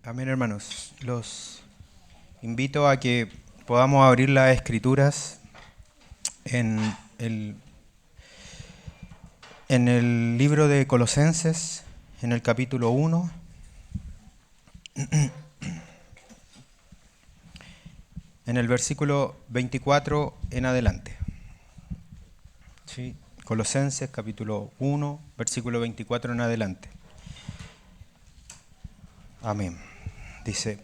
Amén, hermanos. Los invito a que podamos abrir las Escrituras en el libro de Colosenses, en el capítulo 1, en el versículo 24 en adelante. ¿Sí? Colosenses, capítulo 1, versículo 24 en adelante. Amén. Dice: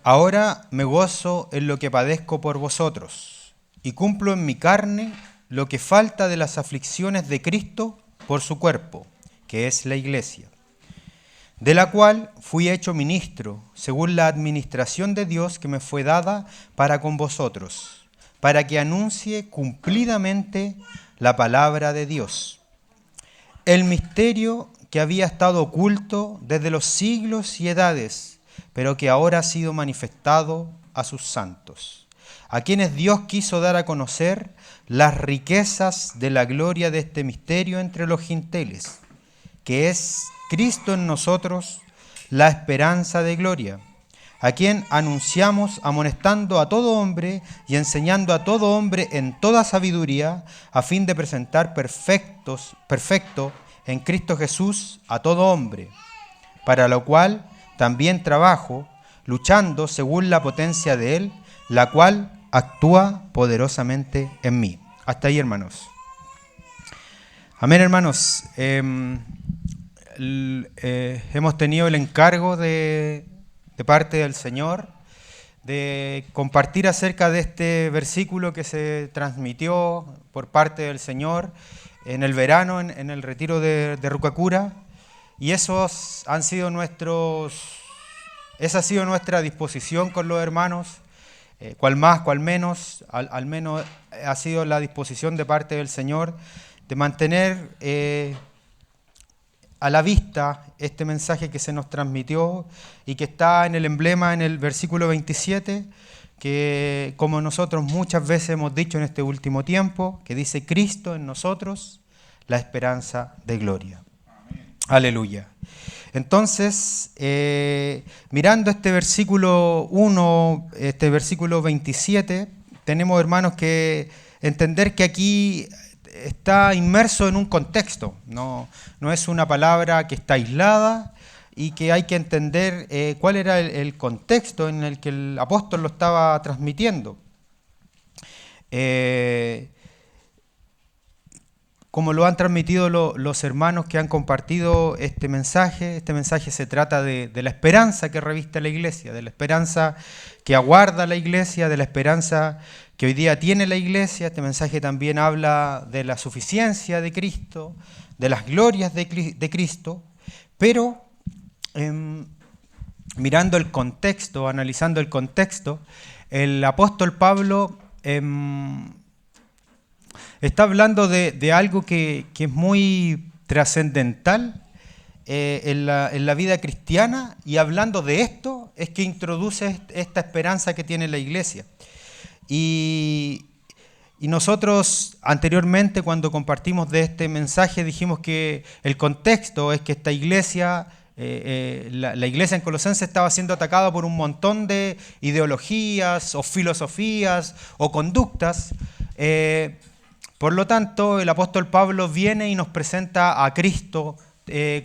Ahora me gozo en lo que padezco por vosotros, y cumplo en mi carne lo que falta de las aflicciones de Cristo por su cuerpo, que es la Iglesia, de la cual fui hecho ministro, según la administración de Dios que me fue dada para con vosotros, para que anuncie cumplidamente la palabra de Dios, el misterio que había estado oculto desde los siglos y edades, pero que ahora ha sido manifestado a sus santos, a quienes Dios quiso dar a conocer las riquezas de la gloria de este misterio entre los gentiles, que es Cristo en nosotros, la esperanza de gloria, a quien anunciamos amonestando a todo hombre y enseñando a todo hombre en toda sabiduría, a fin de presentar perfecto en Cristo Jesús a todo hombre, para lo cual también trabajo, luchando según la potencia de Él, la cual actúa poderosamente en mí. Hasta ahí, hermanos. Amén, hermanos. Hemos tenido el encargo de parte del Señor de compartir acerca de este versículo que se transmitió por parte del Señor en el verano, en el retiro de Rucacura, y esa ha sido nuestra disposición con los hermanos, cual más, cual menos, al menos ha sido la disposición de parte del Señor de mantener a la vista este mensaje que se nos transmitió y que está en el emblema en el versículo 27, que como nosotros muchas veces hemos dicho en este último tiempo, que dice: Cristo en nosotros, la esperanza de gloria. Amén. Aleluya. Entonces, mirando este versículo 1, este versículo 27, tenemos, hermanos, que entender que aquí está inmerso en un contexto, no es una palabra que está aislada, y que hay que entender cuál era el contexto en el que el apóstol lo estaba transmitiendo. Como lo han transmitido los hermanos que han compartido este mensaje se trata de la esperanza que reviste la Iglesia, de la esperanza que aguarda la Iglesia, de la esperanza que hoy día tiene la Iglesia. Este mensaje también habla de la suficiencia de Cristo, de las glorias de Cristo, pero mirando el contexto, analizando el contexto, el apóstol Pablo está hablando de algo que es muy trascendental en la vida cristiana, y hablando de esto es que introduce esta esperanza que tiene la Iglesia. Y nosotros anteriormente, cuando compartimos de este mensaje, dijimos que el contexto es que esta iglesia, la iglesia en Colosenses, estaba siendo atacada por un montón de ideologías o filosofías o conductas. Por lo tanto, el apóstol Pablo viene y nos presenta a Cristo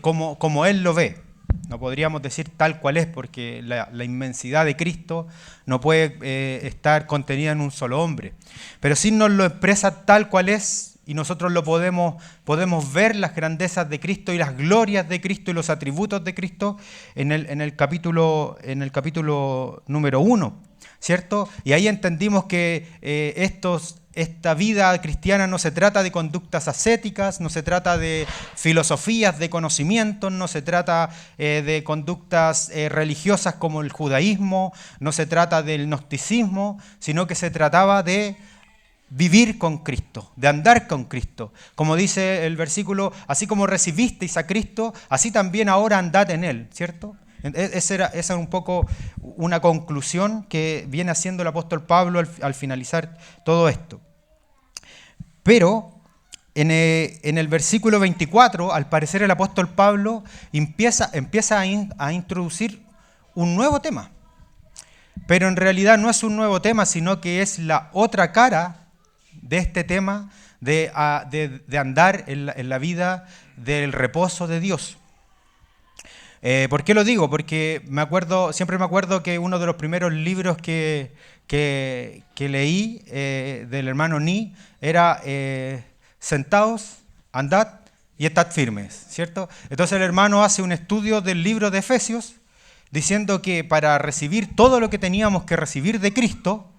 como Él lo ve. No podríamos decir tal cual es, porque la inmensidad de Cristo no puede estar contenida en un solo hombre. Pero sí nos lo expresa tal cual es, y nosotros lo podemos ver las grandezas de Cristo y las glorias de Cristo y los atributos de Cristo en el capítulo número 1, ¿cierto? Y ahí entendimos que esta vida cristiana no se trata de conductas ascéticas, no se trata de filosofías de conocimiento, no se trata de conductas religiosas como el judaísmo, no se trata del gnosticismo, sino que se trataba de vivir con Cristo, de andar con Cristo. Como dice el versículo: así como recibisteis a Cristo, así también ahora andad en Él, ¿cierto? Esa era un poco una conclusión que viene haciendo el apóstol Pablo al finalizar todo esto. Pero en el versículo 24, al parecer el apóstol Pablo empieza a introducir un nuevo tema. Pero en realidad no es un nuevo tema, sino que es la otra cara de este tema de andar en la vida del reposo de Dios. ¿Por qué lo digo? Porque siempre me acuerdo que uno de los primeros libros que leí del hermano Ni era Sentaos, andad y estad firmes, ¿cierto? Entonces el hermano hace un estudio del libro de Efesios diciendo que para recibir todo lo que teníamos que recibir de Cristo,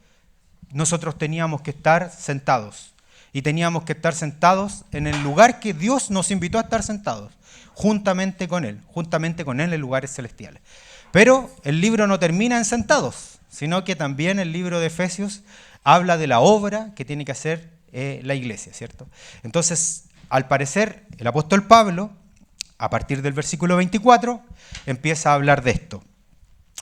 nosotros teníamos que estar sentados. Y teníamos que estar sentados en el lugar que Dios nos invitó a estar sentados, juntamente con Él en lugares celestiales. Pero el libro no termina en sentados, sino que también el libro de Efesios habla de la obra que tiene que hacer la iglesia, ¿cierto? Entonces, al parecer, el apóstol Pablo, a partir del versículo 24, empieza a hablar de esto.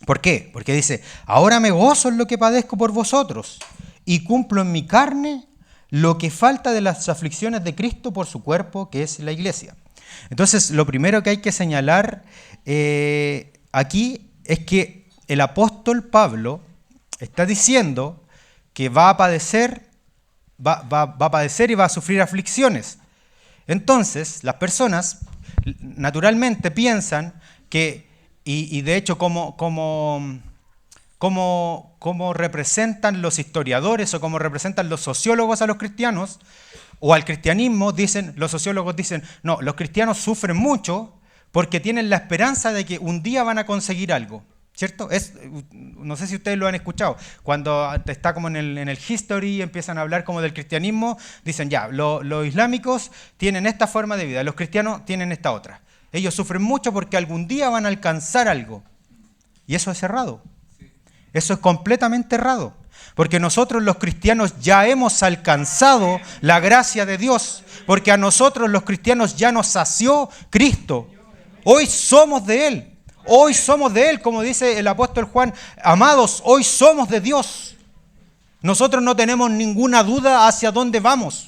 ¿Por qué? Porque dice, ahora me gozo en lo que padezco por vosotros y cumplo en mi carne lo que falta de las aflicciones de Cristo por su cuerpo, que es la iglesia. Entonces, lo primero que hay que señalar aquí es que el apóstol Pablo está diciendo que va a padecer y va a sufrir aflicciones. Entonces, las personas naturalmente piensan que, y de hecho como representan los historiadores o como representan los sociólogos a los cristianos o al cristianismo, los sociólogos dicen, no, los cristianos sufren mucho porque tienen la esperanza de que un día van a conseguir algo, ¿cierto? No sé si ustedes lo han escuchado, cuando está como en el history, empiezan a hablar como del cristianismo, dicen ya, los islámicos tienen esta forma de vida, los cristianos tienen esta otra. Ellos sufren mucho porque algún día van a alcanzar algo. Y eso es errado. Eso es completamente errado. Porque nosotros los cristianos ya hemos alcanzado la gracia de Dios. Porque a nosotros los cristianos ya nos sació Cristo. Hoy somos de Él. Hoy somos de Él, como dice el apóstol Juan. Amados, hoy somos de Dios. Nosotros no tenemos ninguna duda hacia dónde vamos.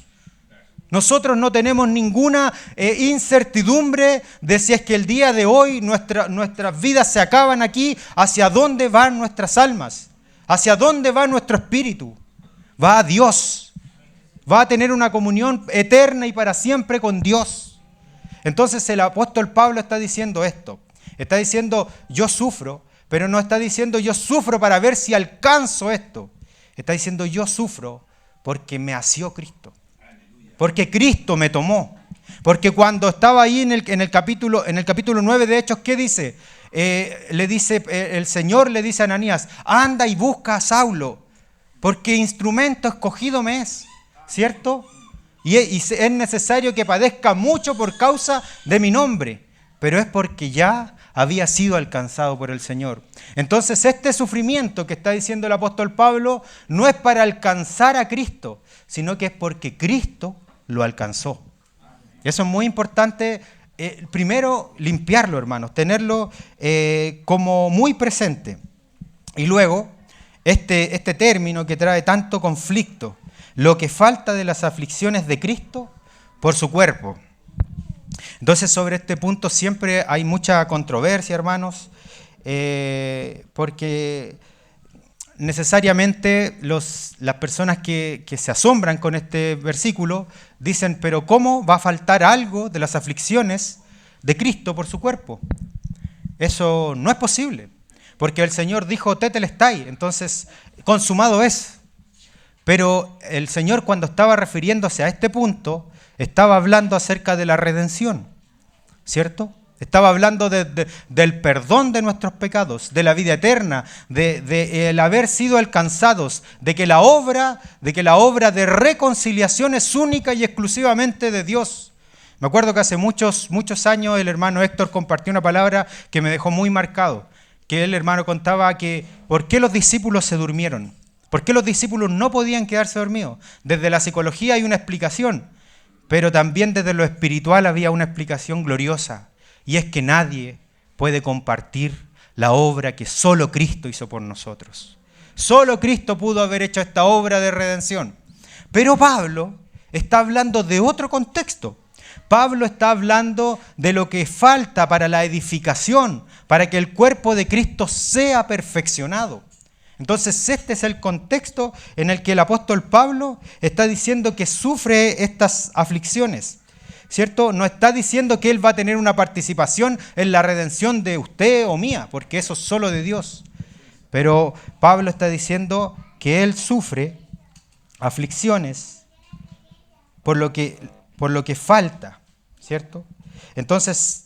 Nosotros no tenemos ninguna incertidumbre de si es que el día de hoy nuestras vidas se acaban aquí, hacia dónde van nuestras almas, hacia dónde va nuestro espíritu. Va a Dios, va a tener una comunión eterna y para siempre con Dios. Entonces el apóstol Pablo está diciendo esto, está diciendo yo sufro, pero no está diciendo yo sufro para ver si alcanzo esto. Está diciendo yo sufro porque me asió Cristo. Porque Cristo me tomó. Porque cuando estaba ahí en el capítulo 9 de Hechos, ¿qué dice? El Señor le dice a Ananías, anda y busca a Saulo, porque instrumento escogido me es, ¿cierto? Y es necesario que padezca mucho por causa de mi nombre, pero es porque ya había sido alcanzado por el Señor. Entonces este sufrimiento que está diciendo el apóstol Pablo no es para alcanzar a Cristo, sino que es porque Cristo lo alcanzó. Y eso es muy importante, primero limpiarlo, hermanos, tenerlo como muy presente. Y luego, este término que trae tanto conflicto, lo que falta de las aflicciones de Cristo por su cuerpo. Entonces, sobre este punto siempre hay mucha controversia, hermanos, porque necesariamente las personas que se asombran con este versículo dicen, pero ¿cómo va a faltar algo de las aflicciones de Cristo por su cuerpo? Eso no es posible, porque el Señor dijo tetelestai, entonces consumado es. Pero el Señor, cuando estaba refiriéndose a este punto, estaba hablando acerca de la redención, ¿cierto? Estaba hablando del perdón de nuestros pecados, de la vida eterna, de el haber sido alcanzados, de que la obra de reconciliación es única y exclusivamente de Dios. Me acuerdo que hace muchos años el hermano Héctor compartió una palabra que me dejó muy marcado, que el hermano contaba que ¿por qué los discípulos se durmieron? ¿Por qué los discípulos no podían quedarse dormidos? Desde la psicología hay una explicación, pero también desde lo espiritual había una explicación gloriosa. Y es que nadie puede compartir la obra que solo Cristo hizo por nosotros. Solo Cristo pudo haber hecho esta obra de redención. Pero Pablo está hablando de otro contexto. Pablo está hablando de lo que falta para la edificación, para que el cuerpo de Cristo sea perfeccionado. Entonces este es el contexto en el que el apóstol Pablo está diciendo que sufre estas aflicciones, ¿cierto? No está diciendo que él va a tener una participación en la redención de usted o mía, porque eso es solo de Dios. Pero Pablo está diciendo que él sufre aflicciones por lo que falta, ¿cierto? Entonces,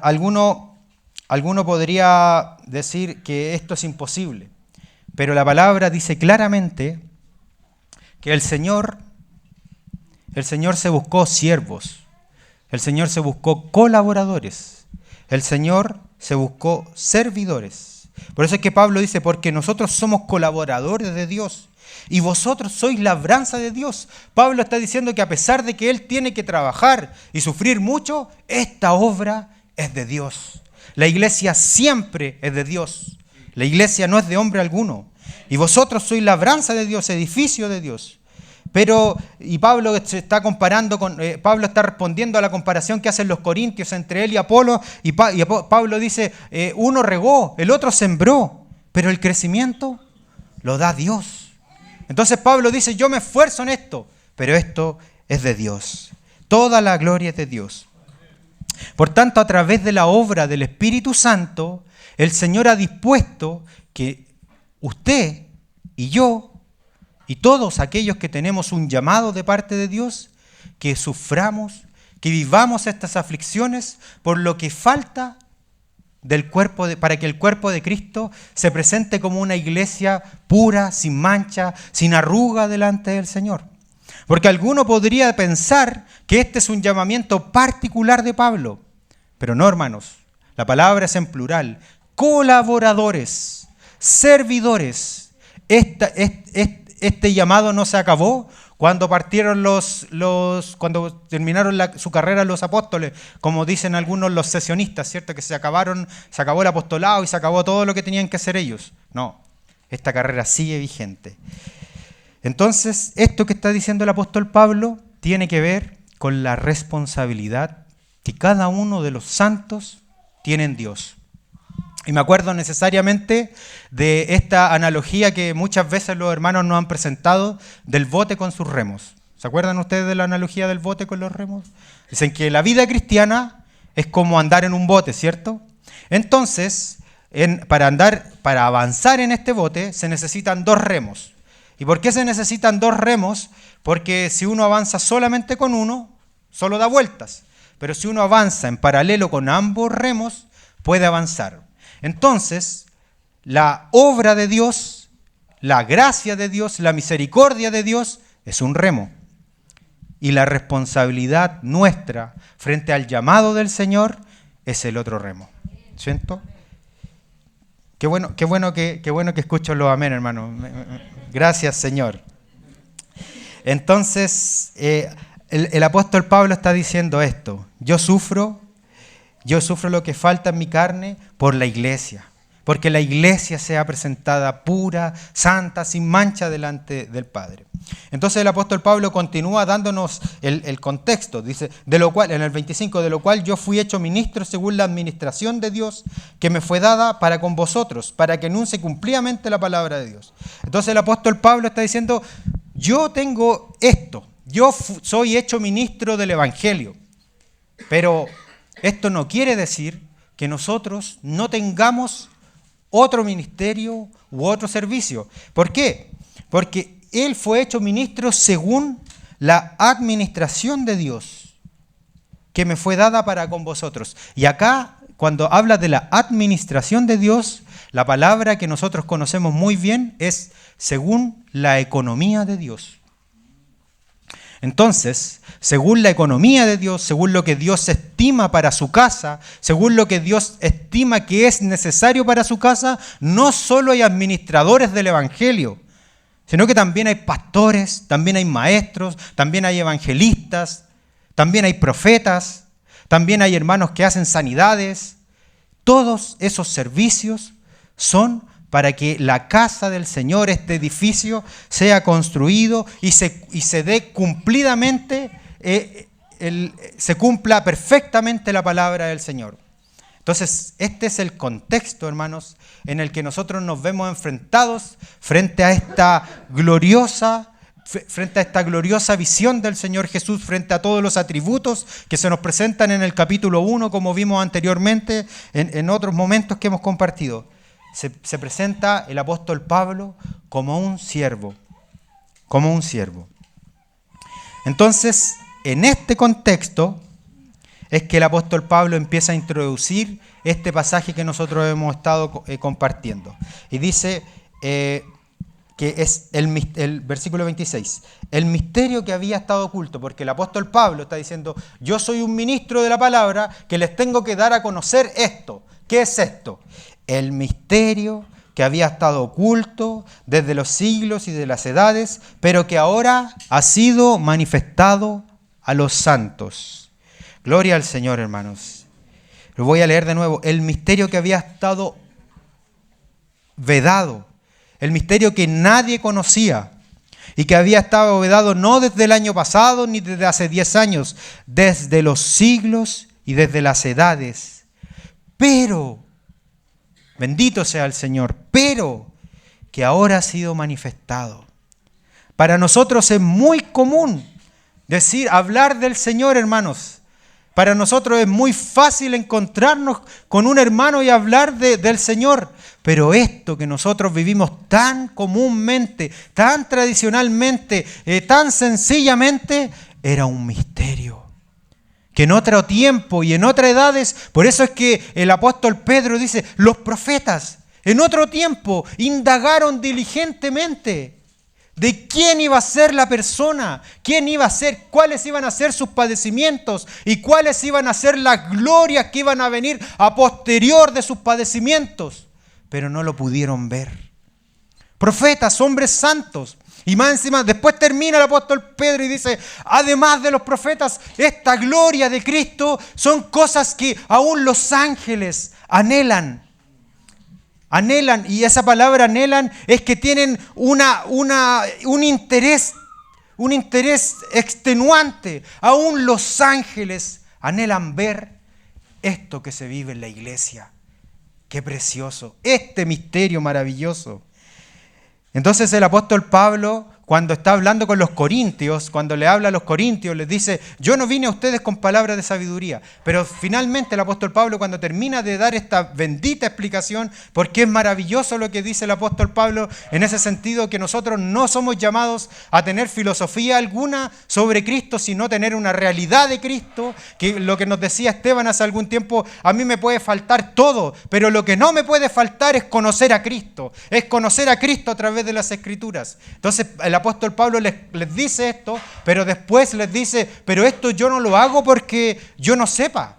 alguno podría decir que esto es imposible, pero la palabra dice claramente que el Señor se buscó siervos, el Señor se buscó colaboradores, el Señor se buscó servidores. Por eso es que Pablo dice, porque nosotros somos colaboradores de Dios y vosotros sois labranza de Dios. Pablo está diciendo que a pesar de que él tiene que trabajar y sufrir mucho, esta obra es de Dios. La iglesia siempre es de Dios. La iglesia no es de hombre alguno. Y vosotros sois labranza de Dios, edificio de Dios. Y Pablo se está comparando Pablo está respondiendo a la comparación que hacen los corintios entre él y Apolo, y Pablo dice, uno regó, el otro sembró, pero el crecimiento lo da Dios. Entonces Pablo dice, yo me esfuerzo en esto, pero esto es de Dios. Toda la gloria es de Dios. Por tanto, a través de la obra del Espíritu Santo, el Señor ha dispuesto que usted y yo, y todos aquellos que tenemos un llamado de parte de Dios, que suframos, que vivamos estas aflicciones por lo que falta para que el cuerpo de Cristo se presente como una iglesia pura, sin mancha, sin arruga delante del Señor. Porque alguno podría pensar que este es un llamamiento particular de Pablo, pero no, hermanos, la palabra es en plural, colaboradores, servidores. Este llamado no se acabó cuando partieron cuando terminaron su carrera los apóstoles, como dicen algunos los sesionistas, ¿cierto? Que se acabó el apostolado y se acabó todo lo que tenían que hacer ellos. No, esta carrera sigue vigente. Entonces, esto que está diciendo el apóstol Pablo tiene que ver con la responsabilidad que cada uno de los santos tiene en Dios. Y me acuerdo necesariamente de esta analogía que muchas veces los hermanos nos han presentado del bote con sus remos. ¿Se acuerdan ustedes de la analogía del bote con los remos? Dicen que la vida cristiana es como andar en un bote, ¿cierto? Entonces, para avanzar en este bote se necesitan dos remos. ¿Y por qué se necesitan dos remos? Porque si uno avanza solamente con uno, solo da vueltas. Pero si uno avanza en paralelo con ambos remos, puede avanzar. Entonces, la obra de Dios, la gracia de Dios, la misericordia de Dios es un remo. Y la responsabilidad nuestra frente al llamado del Señor es el otro remo. ¿Cierto? Qué bueno que escucho los amén, hermano. Gracias, Señor. Entonces, el apóstol Pablo está diciendo esto. Yo sufro lo que falta en mi carne por la iglesia, porque la iglesia sea presentada pura, santa, sin mancha delante del Padre. Entonces el apóstol Pablo continúa dándonos el contexto, dice, de lo cual, en el 25, de lo cual yo fui hecho ministro según la administración de Dios que me fue dada para con vosotros, para que anuncie cumplidamente la palabra de Dios. Entonces el apóstol Pablo está diciendo, yo tengo esto, yo soy hecho ministro del Evangelio, pero esto no quiere decir que nosotros no tengamos otro ministerio u otro servicio. ¿Por qué? Porque él fue hecho ministro según la administración de Dios que me fue dada para con vosotros. Y acá, cuando habla de la administración de Dios, la palabra que nosotros conocemos muy bien es según la economía de Dios. Entonces, según la economía de Dios, según lo que Dios estima para su casa, según lo que Dios estima que es necesario para su casa, no solo hay administradores del Evangelio, sino que también hay pastores, también hay maestros, también hay evangelistas, también hay profetas, también hay hermanos que hacen sanidades. Todos esos servicios son para que la casa del Señor, este edificio, sea construido y se dé cumplidamente, se cumpla perfectamente la palabra del Señor. Entonces, este es el contexto, hermanos, en el que nosotros nos vemos enfrentados frente a esta gloriosa visión del Señor Jesús, frente a todos los atributos que se nos presentan en el capítulo 1, como vimos anteriormente en otros momentos que hemos compartido. Se presenta el apóstol Pablo como un siervo. Entonces, en este contexto es que el apóstol Pablo empieza a introducir este pasaje que nosotros hemos estado compartiendo. Y dice que es el versículo 26, el misterio que había estado oculto, porque el apóstol Pablo está diciendo, yo soy un ministro de la palabra que les tengo que dar a conocer esto. ¿Qué es esto? El misterio que había estado oculto desde los siglos y de las edades, pero que ahora ha sido manifestado a los santos. Gloria al Señor, hermanos. Lo voy a leer de nuevo. El misterio que había estado vedado, el misterio que nadie conocía y que había estado vedado no desde el año pasado ni desde hace 10 años, desde los siglos y desde las edades. Pero, bendito sea el Señor, pero que ahora ha sido manifestado. Para nosotros es muy común hablar del Señor, hermanos. Para nosotros es muy fácil encontrarnos con un hermano y hablar del Señor. Pero esto que nosotros vivimos tan comúnmente, tan tradicionalmente, tan sencillamente, era un misterio. Que en otro tiempo y en otras edades, por eso es que el apóstol Pedro dice, los profetas en otro tiempo indagaron diligentemente de quién iba a ser la persona, quién iba a ser, cuáles iban a ser sus padecimientos y cuáles iban a ser las glorias que iban a venir a posterior de sus padecimientos, pero no lo pudieron ver. Profetas, hombres santos, y más encima, después termina el apóstol Pedro y dice, además de los profetas, esta gloria de Cristo son cosas que aún los ángeles anhelan, y esa palabra anhelan es que tienen un interés extenuante. Aún los ángeles anhelan ver esto que se vive en la iglesia. Qué precioso, este misterio maravilloso. Entonces el apóstol Pablo, cuando está hablando con los corintios, cuando le habla a los corintios, les dice, yo no vine a ustedes con palabras de sabiduría. Pero finalmente el apóstol Pablo, cuando termina de dar esta bendita explicación, porque es maravilloso lo que dice el apóstol Pablo, en ese sentido que nosotros no somos llamados a tener filosofía alguna sobre Cristo, sino tener una realidad de Cristo, que lo que nos decía Esteban hace algún tiempo, a mí me puede faltar todo, pero lo que no me puede faltar es conocer a Cristo a través de las Escrituras. Entonces el apóstol Pablo les dice esto, pero después les dice, pero esto yo no lo hago porque yo no sepa.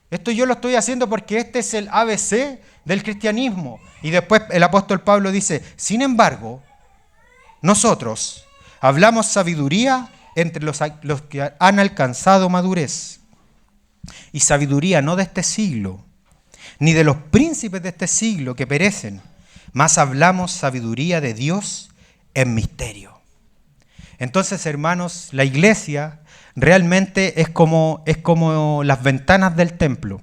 Esto yo lo estoy haciendo porque este es el ABC del cristianismo. Y después el apóstol Pablo dice, sin embargo, nosotros hablamos sabiduría entre los que han alcanzado madurez. Y sabiduría no de este siglo, ni de los príncipes de este siglo que perecen, mas hablamos sabiduría de Dios en misterio. Entonces, hermanos, la iglesia realmente es como las ventanas del templo.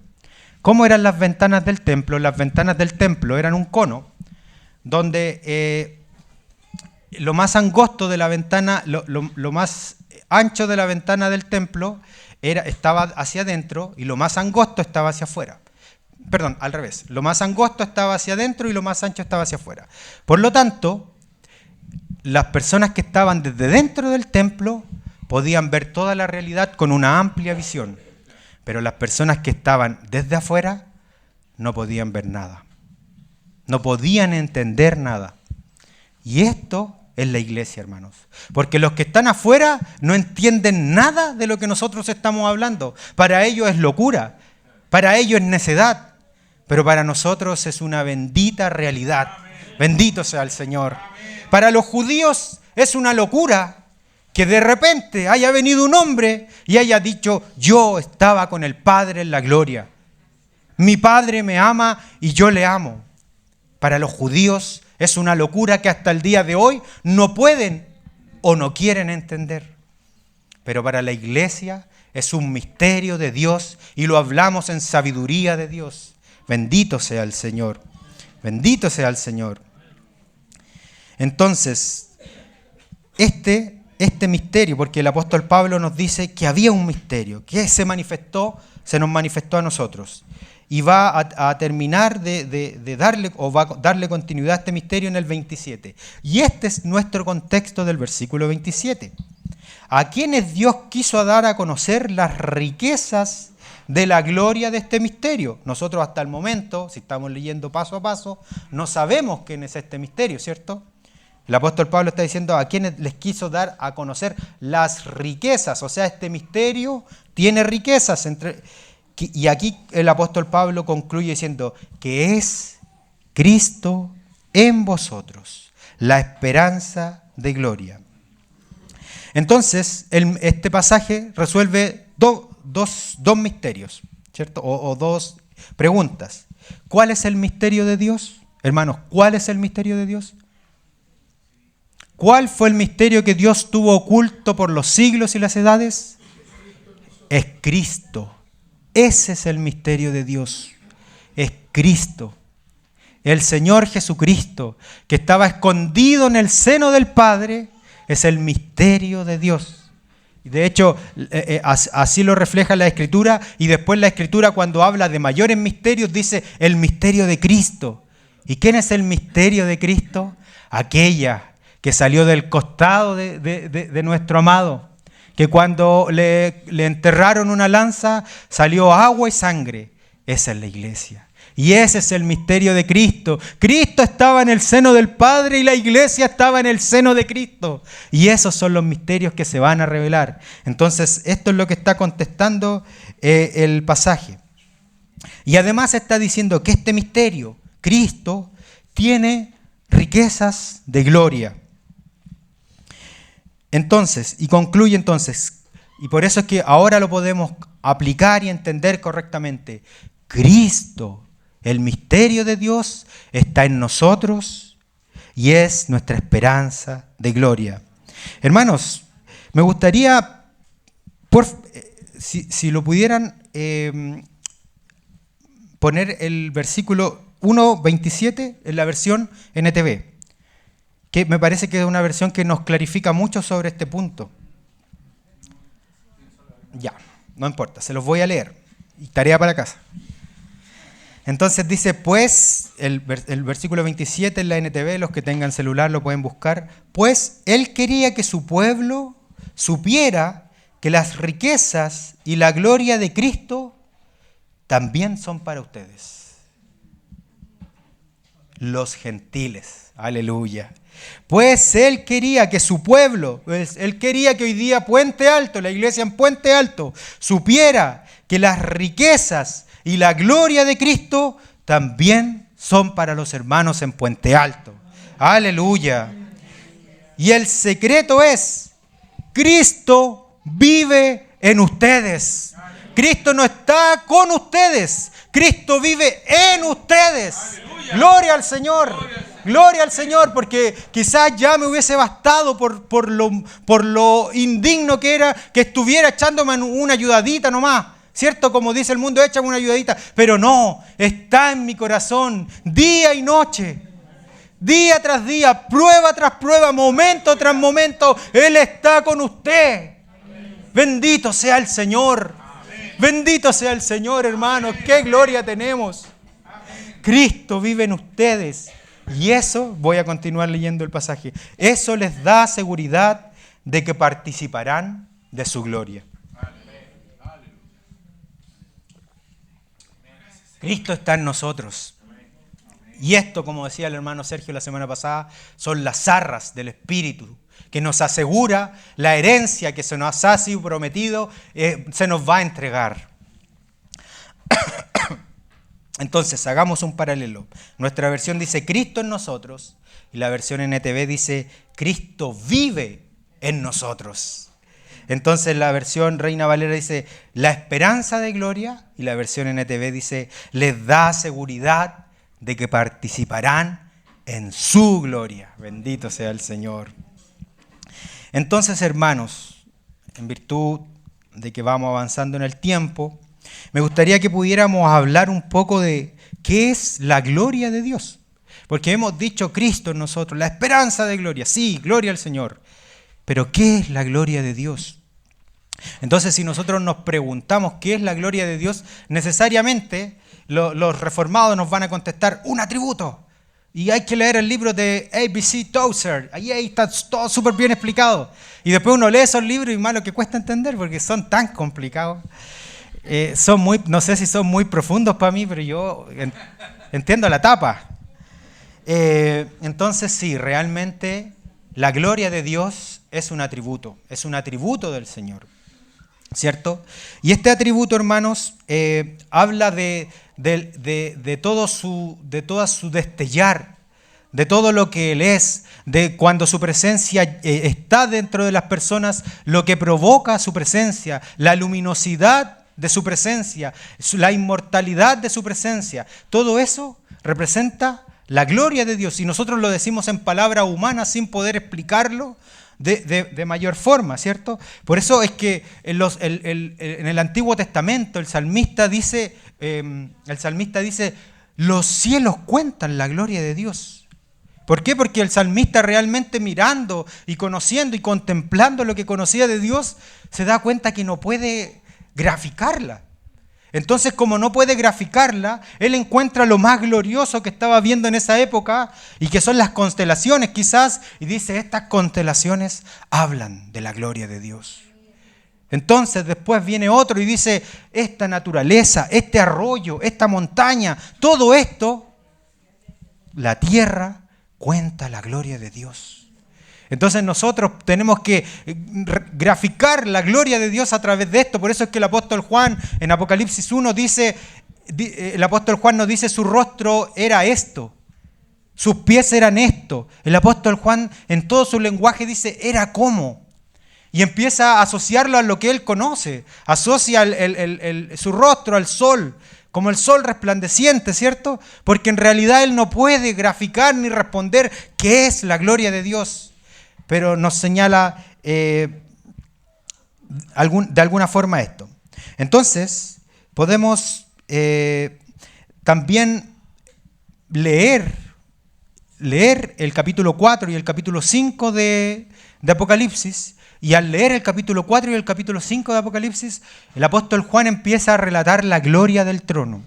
¿Cómo eran las ventanas del templo? Las ventanas del templo eran un cono donde lo más angosto de la ventana, lo más ancho de la ventana del templo estaba hacia adentro y lo más angosto estaba hacia afuera. Perdón, al revés. Lo más angosto estaba hacia adentro y lo más ancho estaba hacia afuera. Por lo tanto, las personas que estaban desde dentro del templo podían ver toda la realidad con una amplia visión, pero las personas que estaban desde afuera no podían ver nada, no podían entender nada. Y esto es la iglesia, hermanos, porque los que están afuera no entienden nada de lo que nosotros estamos hablando. Para ellos es locura, para ellos es necedad, pero para nosotros es una bendita realidad. Bendito sea el Señor. Para los judíos es una locura que de repente haya venido un hombre y haya dicho, yo estaba con el Padre en la gloria. Mi Padre me ama y yo le amo. Para los judíos es una locura que hasta el día de hoy no pueden o no quieren entender. Pero para la iglesia es un misterio de Dios y lo hablamos en sabiduría de Dios. Bendito sea el Señor. Bendito sea el Señor. Entonces, este misterio, porque el apóstol Pablo nos dice que había un misterio, que se nos manifestó a nosotros. Y va a terminar de darle continuidad a este misterio en el 27. Y este es nuestro contexto del versículo 27. A quienes Dios quiso dar a conocer las riquezas de la gloria de este misterio. Nosotros hasta el momento, si estamos leyendo paso a paso, no sabemos quién es este misterio, ¿cierto? El apóstol Pablo está diciendo a quienes les quiso dar a conocer las riquezas. O sea, este misterio tiene riquezas. Y aquí el apóstol Pablo concluye diciendo que es Cristo en vosotros, la esperanza de gloria. Entonces, este pasaje resuelve dos misterios, ¿cierto? O dos preguntas. ¿Cuál es el misterio de Dios? Hermanos, ¿cuál es el misterio de Dios? ¿Cuál fue el misterio que Dios tuvo oculto por los siglos y las edades? Es Cristo. Ese es el misterio de Dios. Es Cristo. El Señor Jesucristo, que estaba escondido en el seno del Padre, es el misterio de Dios. De hecho, así lo refleja la Escritura, y después la Escritura, cuando habla de mayores misterios, dice el misterio de Cristo. ¿Y quién es el misterio de Cristo? Aquella que salió del costado de nuestro amado, que cuando le enterraron una lanza salió agua y sangre. Esa es la iglesia. Y ese es el misterio de Cristo. Cristo estaba en el seno del Padre y la iglesia estaba en el seno de Cristo. Y esos son los misterios que se van a revelar. Entonces, esto es lo que está contestando el pasaje. Y además está diciendo que este misterio, Cristo, tiene riquezas de gloria. Entonces, y concluye entonces, y por eso es que ahora lo podemos aplicar y entender correctamente. Cristo, el misterio de Dios, está en nosotros y es nuestra esperanza de gloria. Hermanos, me gustaría, si lo pudieran poner el versículo 1:27 en la versión NTV, que me parece que es una versión que nos clarifica mucho sobre este punto. Ya, no importa, se los voy a leer. Y tarea para casa. Entonces dice, pues, el versículo 27 en la NTV, los que tengan celular lo pueden buscar, pues Él quería que su pueblo supiera que las riquezas y la gloria de Cristo también son para ustedes, los gentiles. Aleluya. Pues Él quería que su pueblo, Él quería que hoy día Puente Alto, la iglesia en Puente Alto, supiera que las riquezas y la gloria de Cristo también son para los hermanos en Puente Alto. Aleluya. Y el secreto es, Cristo vive en ustedes. Cristo no está con ustedes, Cristo vive en ustedes. Aleluya. Gloria al Señor. Gloria al Señor, porque quizás ya me hubiese bastado por lo indigno que era que estuviera echándome una ayudadita nomás. ¿Cierto? Como dice el mundo, échame una ayudadita. Pero no, está en mi corazón día y noche. Día tras día, prueba tras prueba, momento tras momento, Él está con usted. Bendito sea el Señor. Bendito sea el Señor, hermanos. ¡Qué gloria tenemos! Cristo vive en ustedes. Y eso, voy a continuar leyendo el pasaje, eso les da seguridad de que participarán de su gloria. Cristo está en nosotros. Y esto, como decía el hermano Sergio la semana pasada, son las arras del Espíritu, que nos asegura la herencia que se nos ha sido prometido, se nos va a entregar. Entonces, hagamos un paralelo. Nuestra versión dice Cristo en nosotros y la versión NTV dice Cristo vive en nosotros. Entonces, la versión Reina Valera dice la esperanza de gloria y la versión NTV dice les da seguridad de que participarán en su gloria. Bendito sea el Señor. Entonces, hermanos, en virtud de que vamos avanzando en el tiempo, me gustaría que pudiéramos hablar un poco de qué es la gloria de Dios. Porque hemos dicho Cristo en nosotros, la esperanza de gloria. Sí, gloria al Señor. Pero ¿qué es la gloria de Dios? Entonces, si nosotros nos preguntamos qué es la gloria de Dios, necesariamente los reformados nos van a contestar un atributo. Y hay que leer el libro de A.B.C. Tozer. Ahí está todo súper bien explicado. Y después uno lee esos libros y más lo que cuesta entender porque son tan complicados. No sé si son muy profundos para mí, pero yo entiendo la tapa. Entonces sí, realmente la gloria de Dios es un atributo del Señor, ¿cierto? Y este atributo, hermanos, habla de todo su destellar, de todo lo que Él es, de cuando su presencia está dentro de las personas, lo que provoca su presencia, la luminosidad de su presencia, la inmortalidad de su presencia. Todo eso representa la gloria de Dios. Y nosotros lo decimos en palabras humanas sin poder explicarlo de mayor forma, ¿cierto? Por eso es que en el Antiguo Testamento el salmista dice, los cielos cuentan la gloria de Dios. ¿Por qué? Porque el salmista realmente mirando y conociendo y contemplando lo que conocía de Dios, se da cuenta que no puede graficarla. Entonces, como no puede graficarla, él encuentra lo más glorioso que estaba viendo en esa época y que son las constelaciones quizás, y dice, estas constelaciones hablan de la gloria de Dios. Entonces después viene otro y dice, esta naturaleza, este arroyo, esta montaña, todo esto, la tierra cuenta la gloria de Dios. Entonces nosotros tenemos que graficar la gloria de Dios a través de esto. Por eso es que el apóstol Juan en Apocalipsis 1 dice, el apóstol Juan nos dice, su rostro era esto, sus pies eran esto. El apóstol Juan en todo su lenguaje dice, era como. Y empieza a asociarlo a lo que él conoce. Asocia su rostro al sol, como el sol resplandeciente, ¿cierto? Porque en realidad él no puede graficar ni responder qué es la gloria de Dios. Pero nos señala de alguna forma esto. Entonces, podemos también leer el capítulo 4 y el capítulo 5 de Apocalipsis. Y al leer el capítulo 4 y el capítulo 5 de Apocalipsis, el apóstol Juan empieza a relatar la gloria del trono.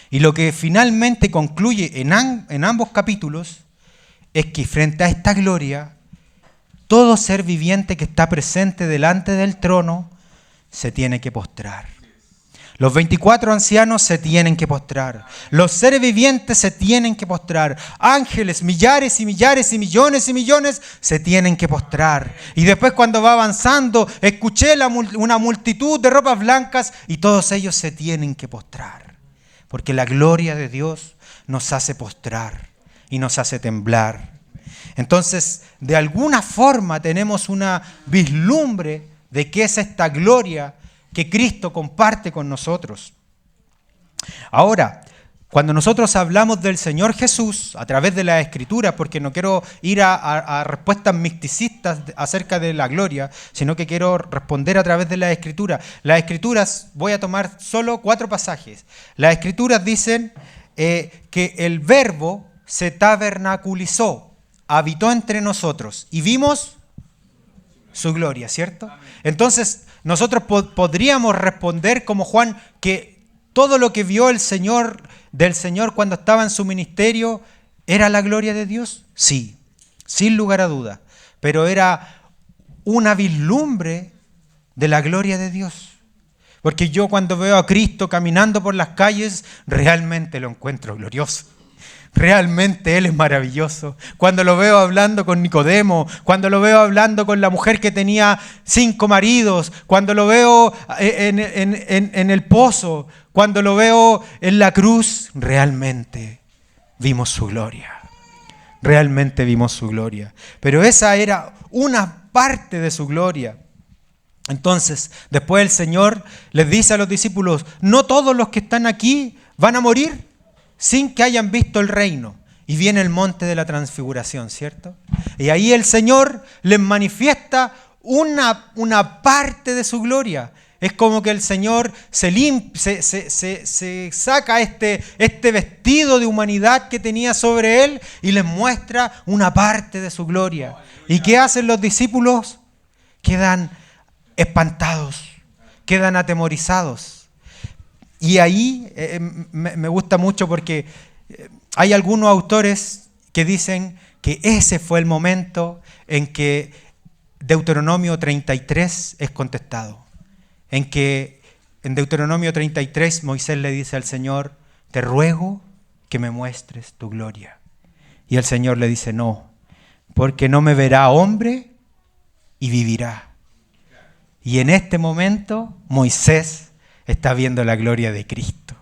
Y lo que finalmente concluye en ambos capítulos es que frente a esta gloria, todo ser viviente que está presente delante del trono se tiene que postrar. Los 24 ancianos se tienen que postrar. Los seres vivientes se tienen que postrar. Ángeles, millares y millares y millones se tienen que postrar. Y después cuando va avanzando, escuché una multitud de ropas blancas y todos ellos se tienen que postrar. Porque la gloria de Dios nos hace postrar y nos hace temblar. Entonces, de alguna forma tenemos una vislumbre de qué es esta gloria que Cristo comparte con nosotros. Ahora, cuando nosotros hablamos del Señor Jesús a través de la Escritura, porque no quiero ir a respuestas misticistas acerca de la gloria, sino que quiero responder a través de la Escritura. Las Escrituras, voy a tomar solo 4 pasajes. Las Escrituras dicen que el Verbo se tabernaculizó, habitó entre nosotros y vimos su gloria, ¿cierto? Entonces, nosotros podríamos responder como Juan que todo lo que vio del Señor cuando estaba en su ministerio ¿era la gloria de Dios? Sí, sin lugar a duda, pero era una vislumbre de la gloria de Dios. Porque yo cuando veo a Cristo caminando por las calles, realmente lo encuentro glorioso. Realmente Él es maravilloso. Cuando lo veo hablando con Nicodemo, cuando lo veo hablando con la mujer que tenía 5 maridos, cuando lo veo en el pozo, cuando lo veo en la cruz, realmente vimos su gloria. Realmente vimos su gloria. Pero esa era una parte de su gloria. Entonces, después el Señor les dice a los discípulos, no todos los que están aquí van a morir. sin que hayan visto el reino. Y viene el monte de la transfiguración, ¿cierto? Y ahí el Señor les manifiesta una parte de su gloria. Es como que el Señor se saca este vestido de humanidad que tenía sobre Él y les muestra una parte de su gloria. ¿Y qué hacen los discípulos? Quedan espantados, quedan atemorizados. Y ahí me gusta mucho porque hay algunos autores que dicen que ese fue el momento en que Deuteronomio 33 es contestado. En que en Deuteronomio 33 Moisés le dice al Señor, te ruego que me muestres tu gloria. Y el Señor le dice, no, porque no me verá hombre y vivirá. Y en este momento Moisés está viendo la gloria de Cristo.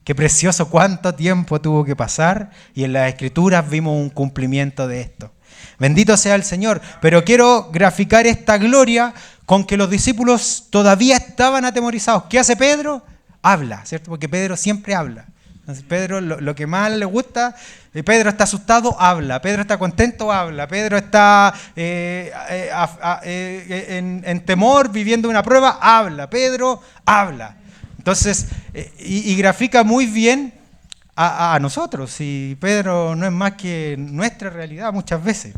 Qué precioso, cuánto tiempo tuvo que pasar y en las Escrituras vimos un cumplimiento de esto. Bendito sea el Señor, pero quiero graficar esta gloria con que los discípulos todavía estaban atemorizados. ¿Qué hace Pedro? Habla, ¿cierto? Porque Pedro siempre habla. Entonces Pedro, lo que más le gusta, Pedro está asustado, habla. Pedro está contento, habla. Pedro está en temor, viviendo una prueba, habla. Pedro habla. Entonces, y grafica muy bien a nosotros. Y Pedro no es más que nuestra realidad muchas veces.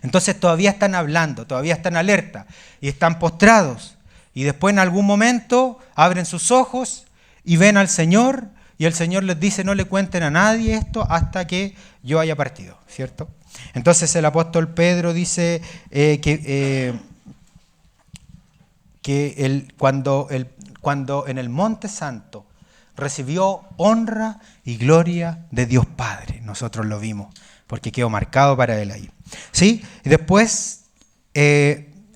Entonces todavía están hablando, todavía están alerta y están postrados. Y después en algún momento abren sus ojos y ven al Señor y el Señor les dice no le cuenten a nadie esto hasta que yo haya partido, ¿cierto? Entonces el apóstol Pedro dice cuando en el Monte Santo recibió honra y gloria de Dios Padre. Nosotros lo vimos, porque quedó marcado para él ahí. ¿Sí? Y después,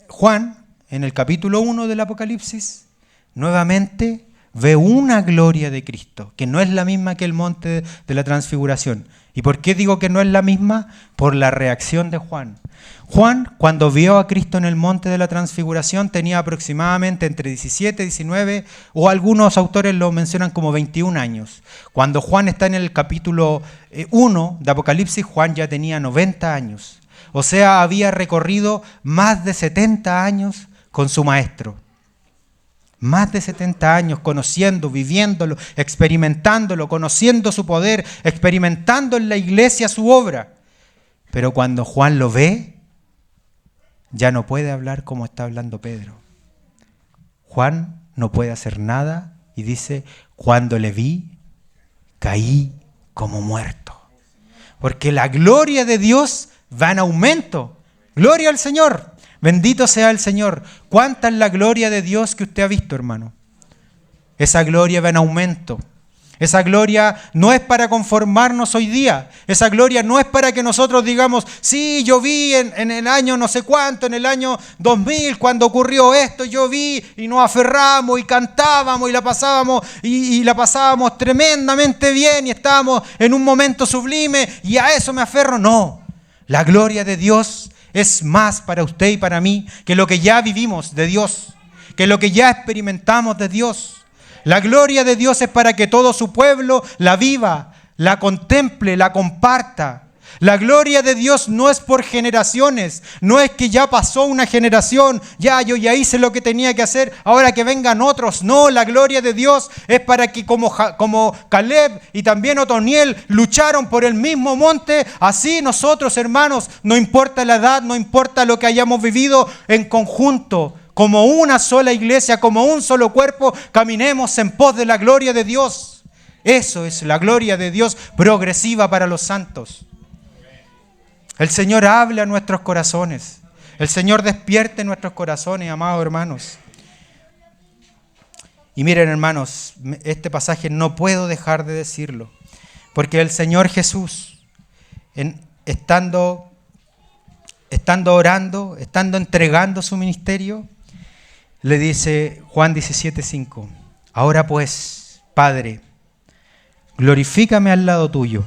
Juan, en el capítulo 1 del Apocalipsis, nuevamente ve una gloria de Cristo, que no es la misma que el monte de la transfiguración. ¿Y por qué digo que no es la misma? Por la reacción de Juan. Juan, cuando vio a Cristo en el monte de la transfiguración, tenía aproximadamente entre 17, 19, o algunos autores lo mencionan como 21 años. Cuando Juan está en el capítulo 1 de Apocalipsis, Juan ya tenía 90 años. O sea, había recorrido más de 70 años con su maestro. Más de 70 años conociendo, viviéndolo, experimentándolo, conociendo su poder, experimentando en la iglesia su obra. Pero cuando Juan lo ve, ya no puede hablar como está hablando Pedro. Juan no puede hacer nada y dice, cuando le vi, caí como muerto. Porque la gloria de Dios va en aumento. Gloria al Señor. Bendito sea el Señor. ¿Cuánta es la gloria de Dios que usted ha visto, hermano? Esa gloria va en aumento. Esa gloria no es para conformarnos hoy día. Esa gloria no es para que nosotros digamos, sí, yo vi en el año no sé cuánto, en el año 2000, cuando ocurrió esto, yo vi y nos aferramos y cantábamos y la pasábamos tremendamente bien y estábamos en un momento sublime y a eso me aferro. No, la gloria de Dios es más para usted y para mí que lo que ya vivimos de Dios, que lo que ya experimentamos de Dios. La gloria de Dios es para que todo su pueblo la viva, la contemple, la comparta. La gloria de Dios no es por generaciones, no es que ya pasó una generación, yo ya hice lo que tenía que hacer, ahora que vengan otros. No, la gloria de Dios es para que como Caleb y también Otoniel lucharon por el mismo monte, así nosotros, hermanos, no importa la edad, no importa lo que hayamos vivido en conjunto, como una sola iglesia, como un solo cuerpo, caminemos en pos de la gloria de Dios. Eso es la gloria de Dios progresiva para los santos. El Señor habla a nuestros corazones. El Señor despierte nuestros corazones, amados hermanos. Y miren, hermanos, este pasaje no puedo dejar de decirlo, porque el Señor Jesús, estando orando, estando entregando su ministerio, le dice Juan 17:5, ahora pues, Padre, glorifícame al lado tuyo,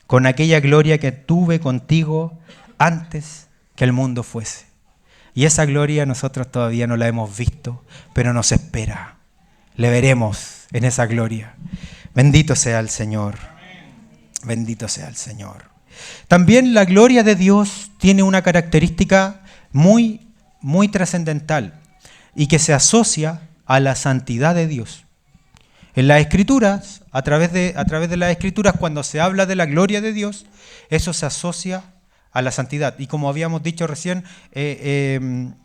con aquella gloria que tuve contigo antes que el mundo fuese. Y esa gloria nosotros todavía no la hemos visto, pero nos espera. Le veremos en esa gloria. Bendito sea el Señor. Bendito sea el Señor. También la gloria de Dios tiene una característica muy, muy trascendental y que se asocia a la santidad de Dios. En las Escrituras, a través de las Escrituras, cuando se habla de la gloria de Dios, eso se asocia a la santidad. Y como habíamos dicho recién, en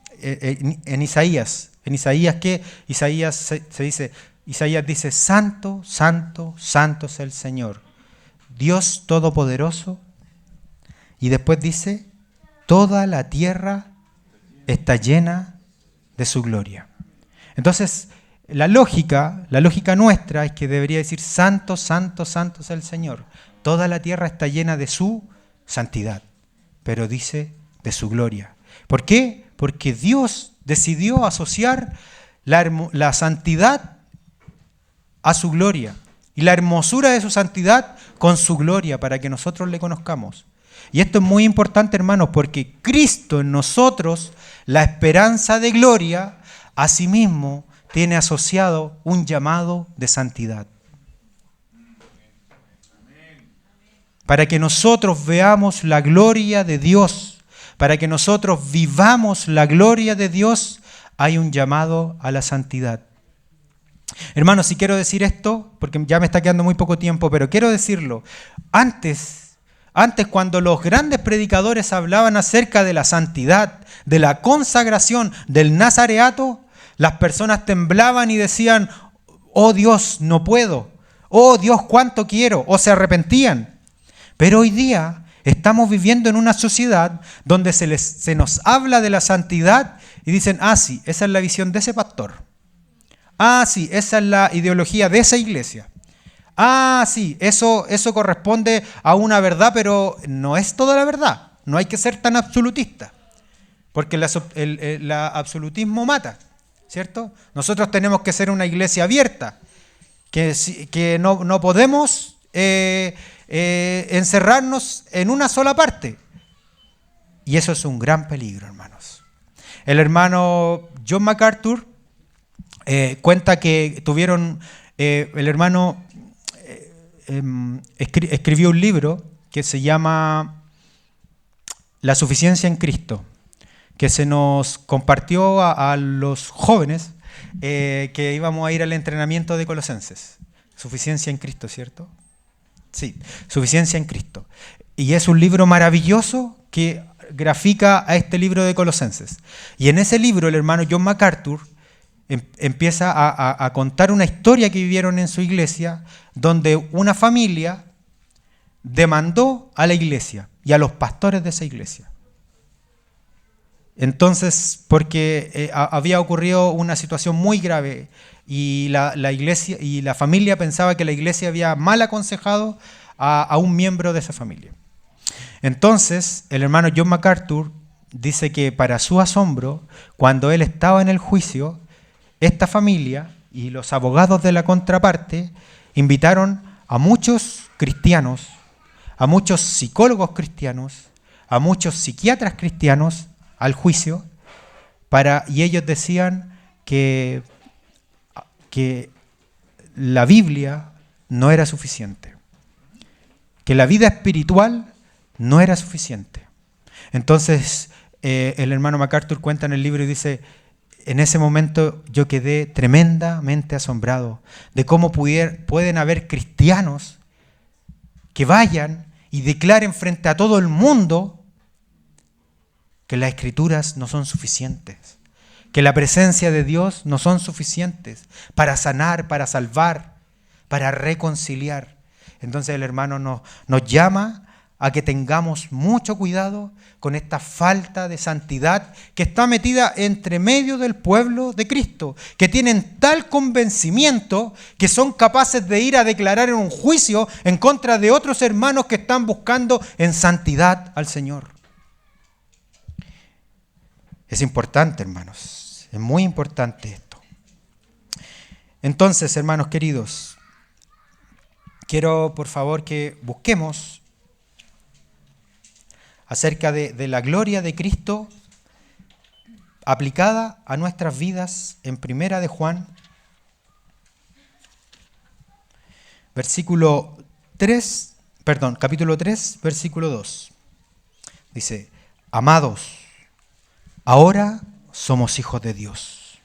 Isaías, ¿qué? Isaías dice, santo, santo, santo es el Señor, Dios Todopoderoso. Y después dice, toda la tierra está llena de su gloria. Entonces, la lógica nuestra es que debería decir, santo, santo, santo es el Señor. Toda la tierra está llena de su santidad, pero dice de su gloria. ¿Por qué? Porque Dios decidió asociar la santidad a su gloria y la hermosura de su santidad con su gloria para que nosotros le conozcamos. Y esto es muy importante, hermanos, porque Cristo en nosotros, la esperanza de gloria, asimismo tiene asociado un llamado de santidad. Para que nosotros veamos la gloria de Dios, para que nosotros vivamos la gloria de Dios, hay un llamado a la santidad. Hermanos, si quiero decir esto, porque ya me está quedando muy poco tiempo, pero quiero decirlo. Antes cuando los grandes predicadores hablaban acerca de la santidad, de la consagración, del nazareato, las personas temblaban y decían, oh Dios, no puedo, oh Dios, cuánto quiero, o se arrepentían. Pero hoy día estamos viviendo en una sociedad donde se nos habla de la santidad y dicen, sí, esa es la visión de ese pastor. Sí, esa es la ideología de esa iglesia. Sí, eso corresponde a una verdad, pero no es toda la verdad. No hay que ser tan absolutista, porque el absolutismo mata, ¿cierto? Nosotros tenemos que ser una iglesia abierta, que no podemos encerrarnos en una sola parte. Y eso es un gran peligro, hermanos. El hermano John MacArthur cuenta que el hermano escribió un libro que se llama La suficiencia en Cristo, que se nos compartió a los jóvenes que íbamos a ir al entrenamiento de Colosenses. Suficiencia en Cristo, ¿cierto? Sí, Suficiencia en Cristo. Y es un libro maravilloso que grafica a este libro de Colosenses. Y en ese libro el hermano John MacArthur empieza a contar una historia que vivieron en su iglesia, donde una familia demandó a la iglesia y a los pastores de esa iglesia. Entonces, porque había ocurrido una situación muy grave y la iglesia y la familia pensaba que la iglesia había mal aconsejado a un miembro de esa familia. Entonces, el hermano John MacArthur dice que para su asombro, cuando él estaba en el juicio, esta familia y los abogados de la contraparte invitaron a muchos cristianos, a muchos psicólogos cristianos, a muchos psiquiatras cristianos al juicio, y ellos decían que la Biblia no era suficiente, que la vida espiritual no era suficiente. Entonces, el hermano MacArthur cuenta en el libro y dice, en ese momento yo quedé tremendamente asombrado de cómo pueden haber cristianos que vayan y declaren frente a todo el mundo que las Escrituras no son suficientes, que la presencia de Dios no son suficientes para sanar, para salvar, para reconciliar. Entonces el hermano nos llama a que tengamos mucho cuidado con esta falta de santidad que está metida entre medio del pueblo de Cristo, que tienen tal convencimiento que son capaces de ir a declarar en un juicio en contra de otros hermanos que están buscando en santidad al Señor. Es importante, hermanos, es muy importante esto. Entonces, hermanos queridos, quiero por favor que busquemos acerca de la gloria de Cristo aplicada a nuestras vidas en Primera de Juan, versículo 3, capítulo 3, versículo 2. Dice, amados, ahora somos hijos de Dios,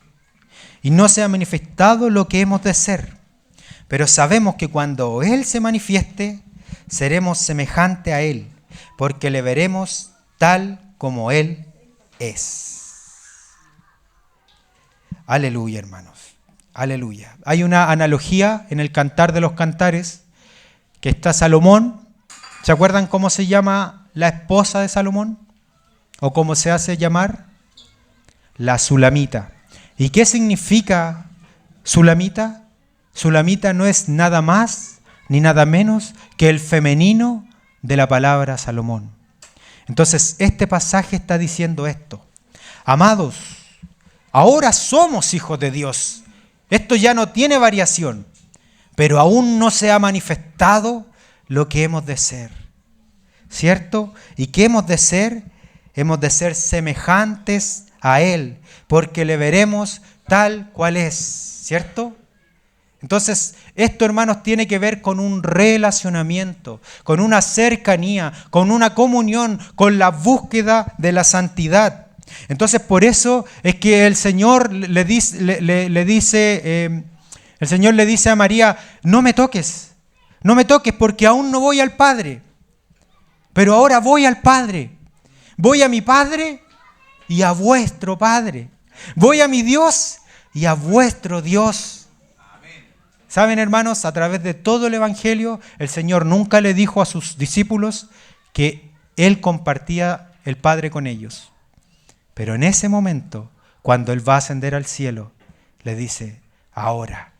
y no se ha manifestado lo que hemos de ser, pero sabemos que cuando Él se manifieste, seremos semejantes a Él, porque le veremos tal como Él es. Aleluya, hermanos. Aleluya. Hay una analogía en el Cantar de los Cantares, que está Salomón. ¿Se acuerdan cómo se llama la esposa de Salomón? ¿O cómo se hace llamar? La Sulamita. ¿Y qué significa Sulamita? Sulamita no es nada más ni nada menos que el femenino de la palabra Salomón. Entonces, este pasaje está diciendo esto. Amados, ahora somos hijos de Dios. Esto ya no tiene variación, pero aún no se ha manifestado lo que hemos de ser. ¿Cierto? ¿Y qué hemos de ser? Hemos de ser semejantes a Él, porque le veremos tal cual es. ¿Cierto? Entonces, esto, hermanos, tiene que ver con un relacionamiento, con una cercanía, con una comunión, con la búsqueda de la santidad. Entonces, por eso es que el Señor le dice a María, no me toques porque aún no voy al Padre, pero ahora voy al Padre. Voy a mi Padre y a vuestro Padre. Voy a mi Dios y a vuestro Dios. ¿Saben, hermanos? A través de todo el Evangelio, el Señor nunca le dijo a sus discípulos que Él compartía el Padre con ellos. Pero en ese momento, cuando Él va a ascender al cielo, le dice, ahora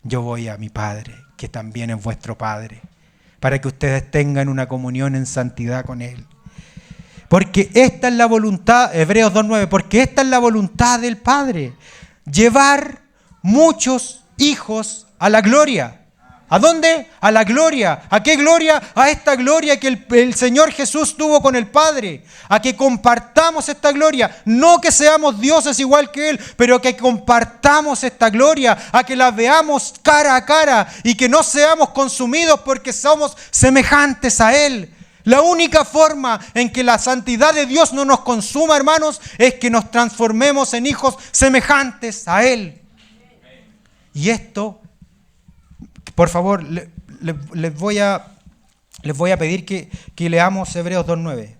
yo voy a mi Padre, que también es vuestro Padre, para que ustedes tengan una comunión en santidad con Él. Porque esta es la voluntad, Hebreos 2:9, porque esta es la voluntad del Padre, llevar muchos hijos a la gloria. ¿A dónde? A la gloria. ¿A qué gloria? A esta gloria que el Señor Jesús tuvo con el Padre. A que compartamos esta gloria. No que seamos dioses igual que Él, pero que compartamos esta gloria. A que la veamos cara a cara y que no seamos consumidos porque somos semejantes a Él. La única forma en que la santidad de Dios no nos consuma, hermanos, es que nos transformemos en hijos semejantes a Él. Y esto, por favor, les voy a pedir que leamos Hebreos 2:9.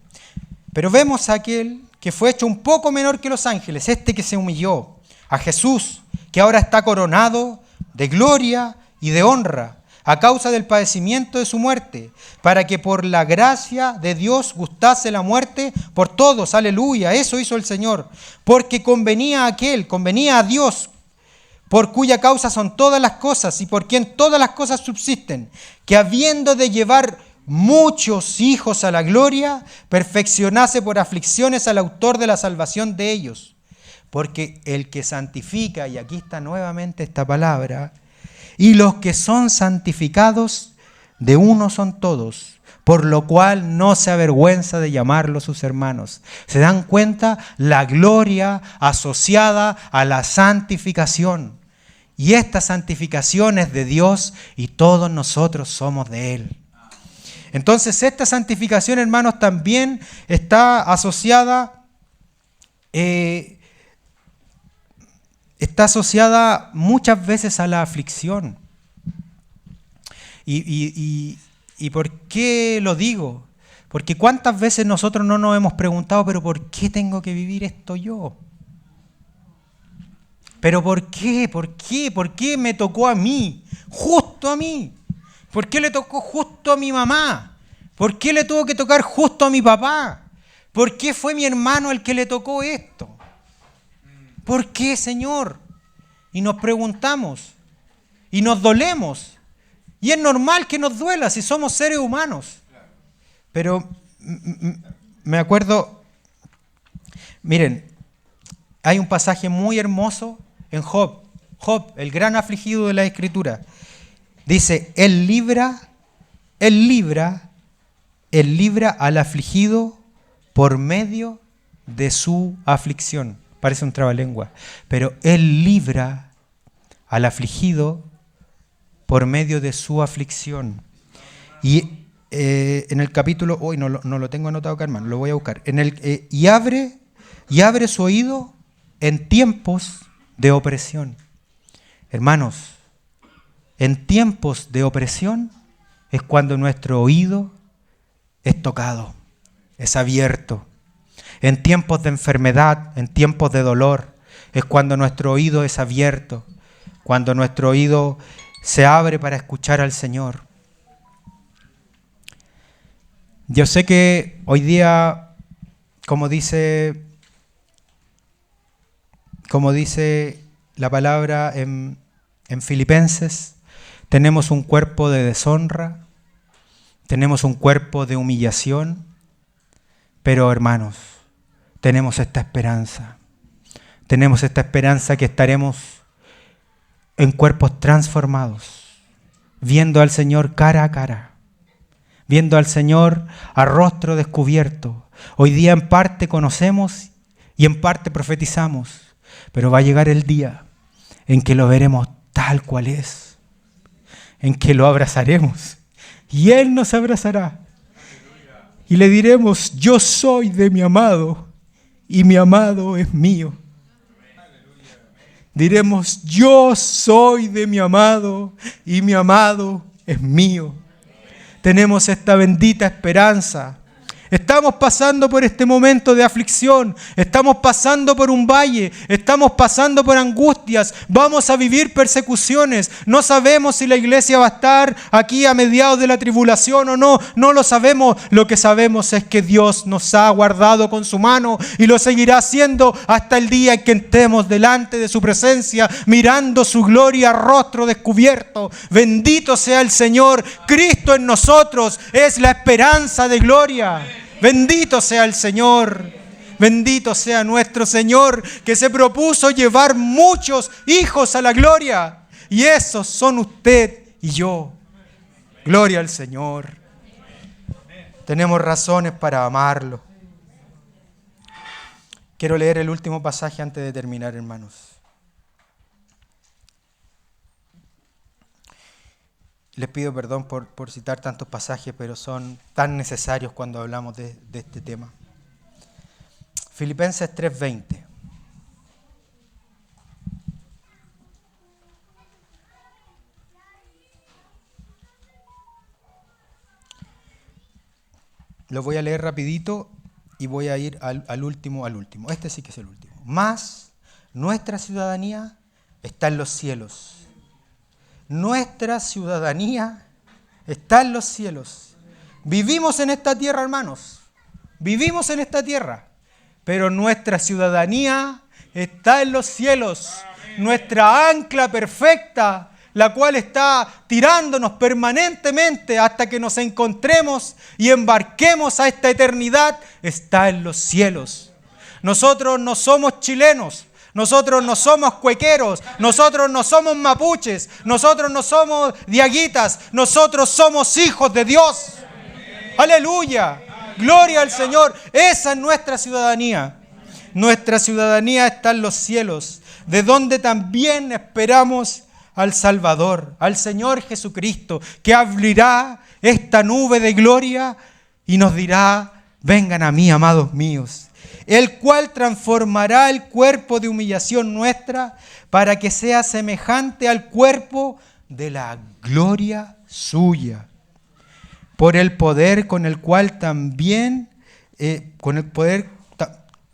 Pero vemos a aquel que fue hecho un poco menor que los ángeles, este que se humilló, a Jesús, que ahora está coronado de gloria y de honra, a causa del padecimiento de su muerte, para que por la gracia de Dios gustase la muerte por todos. Aleluya, eso hizo el Señor. Porque convenía a Dios, por cuya causa son todas las cosas y por quien todas las cosas subsisten, que habiendo de llevar muchos hijos a la gloria, perfeccionase por aflicciones al autor de la salvación de ellos. Porque el que santifica, y aquí está nuevamente esta palabra, y los que son santificados, de uno son todos, por lo cual no se avergüenza de llamarlos sus hermanos. ¿Se dan cuenta? La gloria asociada a la santificación. Y esta santificación es de Dios y todos nosotros somos de Él. Entonces esta santificación, hermanos, también está asociada muchas veces a la aflicción. ¿Y por qué lo digo? Porque cuántas veces nosotros no nos hemos preguntado, pero ¿por qué tengo que vivir esto yo? ¿Pero por qué? ¿Por qué? ¿Por qué me tocó a mí? Justo a mí. ¿Por qué le tocó justo a mi mamá? ¿Por qué le tuvo que tocar justo a mi papá? ¿Por qué fue mi hermano el que le tocó esto? ¿Por qué, Señor? Y nos preguntamos y nos dolemos. Y es normal que nos duela si somos seres humanos. Pero me acuerdo, miren, hay un pasaje muy hermoso en Job, el gran afligido de la Escritura. Dice, Él libra al afligido por medio de su aflicción. Parece un trabalengua. Pero Él libra al afligido por medio de su aflicción. Y en el capítulo, hoy no lo tengo anotado acá, hermano, lo voy a buscar. Y abre su oído en tiempos de opresión. Hermanos, en tiempos de opresión es cuando nuestro oído es tocado, es abierto. En tiempos de enfermedad, en tiempos de dolor, es cuando nuestro oído es abierto, cuando nuestro oído se abre para escuchar al Señor. Yo sé que hoy día, como dice la palabra en Filipenses, tenemos un cuerpo de deshonra, tenemos un cuerpo de humillación, pero hermanos, tenemos esta esperanza que estaremos en cuerpos transformados, viendo al Señor cara a cara, viendo al Señor a rostro descubierto. Hoy día en parte conocemos y en parte profetizamos, pero va a llegar el día en que lo veremos tal cual es, en que lo abrazaremos y Él nos abrazará y le diremos: yo soy de mi amado y mi amado es mío. Diremos: yo soy de mi amado y mi amado es mío. Tenemos esta bendita esperanza. Estamos pasando por este momento de aflicción, estamos pasando por un valle, estamos pasando por angustias, vamos a vivir persecuciones. No sabemos si la iglesia va a estar aquí a mediados de la tribulación o no, no lo sabemos. Lo que sabemos es que Dios nos ha guardado con su mano y lo seguirá haciendo hasta el día en que estemos delante de su presencia, mirando su gloria a rostro descubierto. Bendito sea el Señor. Cristo en nosotros es la esperanza de gloria. Bendito sea el Señor, bendito sea nuestro Señor, que se propuso llevar muchos hijos a la gloria. Y esos son usted y yo. Gloria al Señor. Tenemos razones para amarlo. Quiero leer el último pasaje antes de terminar, hermanos. Les pido perdón por citar tantos pasajes, pero son tan necesarios cuando hablamos de este tema. Filipenses 3:20. Lo voy a leer rapidito y voy a ir al último. Este sí que es el último. Mas nuestra ciudadanía está en los cielos. Nuestra ciudadanía está en los cielos. Vivimos en esta tierra, hermanos. Vivimos en esta tierra. Pero nuestra ciudadanía está en los cielos. Nuestra ancla perfecta, la cual está tirándonos permanentemente hasta que nos encontremos y embarquemos a esta eternidad, está en los cielos. Nosotros no somos chilenos. Nosotros no somos cuequeros, nosotros no somos mapuches, nosotros no somos diaguitas, nosotros somos hijos de Dios. ¡Aleluya! ¡Gloria al Señor! Esa es nuestra ciudadanía. Nuestra ciudadanía está en los cielos, de donde también esperamos al Salvador, al Señor Jesucristo, que abrirá esta nube de gloria y nos dirá: vengan a mí, amados míos. El cual transformará el cuerpo de humillación nuestra para que sea semejante al cuerpo de la gloria suya, por el poder con el cual también,